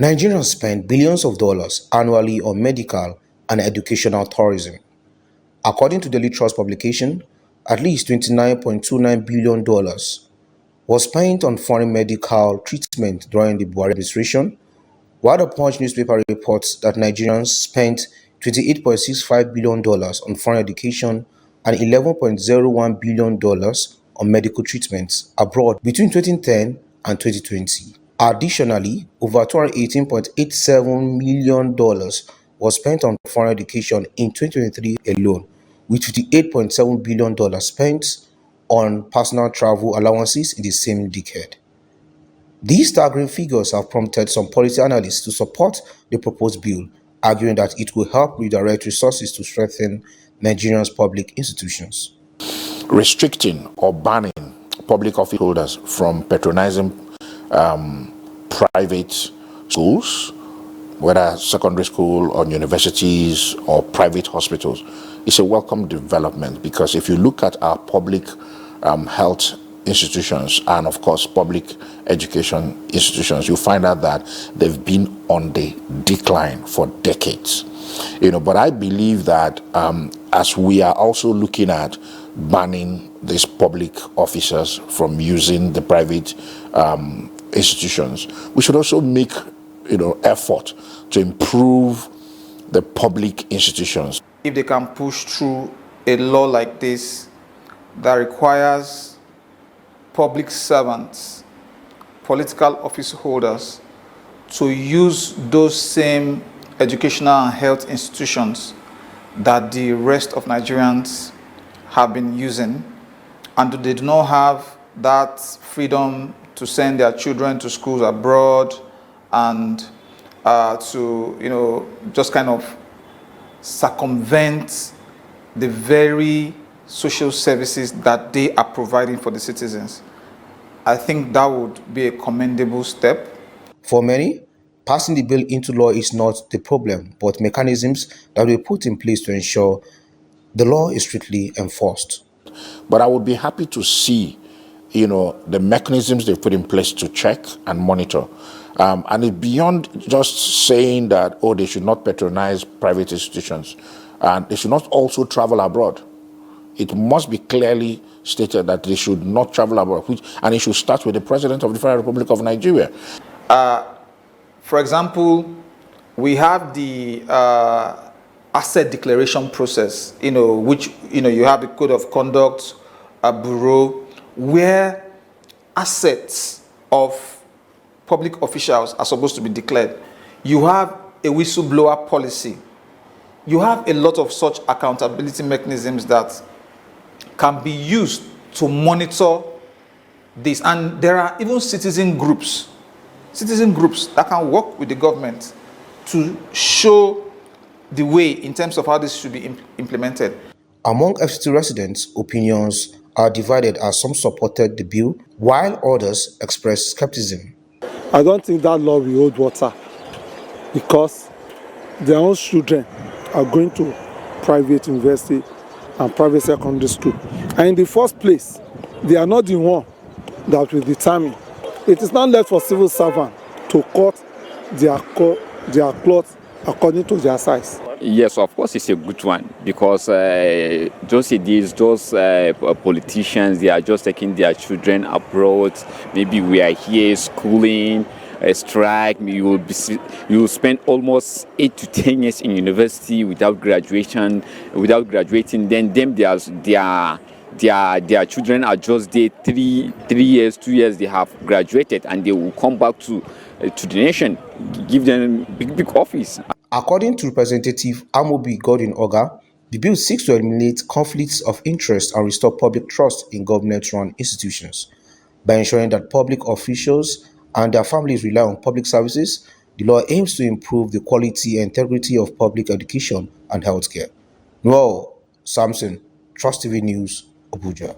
Nigerians spend billions of dollars annually on medical and educational tourism. According to Daily Trust publication, at least $29.29 billion was spent on foreign medical treatment during the Buhari administration, while the Punch newspaper reports that Nigerians spent $28.65 billion on foreign education and $11.01 billion on medical treatments abroad between 2010 and 2020. Additionally, over $218.87 million was spent on foreign education in 2023 alone, with $58.7 billion spent on personal travel allowances in the same decade. These staggering figures have prompted some policy analysts to support the proposed bill, arguing that it will help redirect resources to strengthen Nigeria's public institutions. Restricting or banning public office holders from patronizing private schools, whether secondary school or universities or private hospitals, is a welcome development, because if you look at our public health institutions and of course public education institutions, you find out that they've been on the decline for decades. But I believe that as we are also looking at banning these public officers from using the private institutions, we should also make effort to improve the public institutions. If they can push through a law like this that requires public servants, political office holders, to use those same educational and health institutions that the rest of Nigerians have been using, and they do not have that freedom to send their children to schools abroad and to just kind of circumvent the very social services that they are providing for the citizens. I think that would be a commendable step. For many, passing the bill into law is not the problem, but mechanisms that will be put in place to ensure the law is strictly enforced. But I would be happy to see, the mechanisms they put in place to check and monitor. And it's beyond just saying that, they should not patronize private institutions, and they should not also travel abroad. It must be clearly stated that they should not travel abroad, and it should start with the President of the Federal Republic of Nigeria. For example, we have the asset declaration process, which, you have the Code of Conduct, a bureau, where assets of public officials are supposed to be declared. You have a whistleblower policy. You have a lot of such accountability mechanisms that can be used to monitor this. And there are even citizen groups that can work with the government to show the way in terms of how this should be implemented. Among FCT residents, opinions are divided, as some supported the bill while others expressed skepticism. I don't think that law will hold water, because their own children are going to private university and private secondary school. And in the first place, they are not the one that will determine. It is not left for civil servants to cut their cloth according to their size. Yes, of course, it's a good one, because those politicians, they are just taking their children abroad. Maybe we are here schooling, a strike. You will spend almost 8 to 10 years in university without graduating. Then their children are just there 3 years, 2 years. They have graduated, and they will come back to the nation, give them big office. According to Representative Amobi Godwin Oga, the bill seeks to eliminate conflicts of interest and restore public trust in government-run institutions. By ensuring that public officials and their families rely on public services, the law aims to improve the quality and integrity of public education and healthcare. Noel Samson, Trust TV News, Abuja.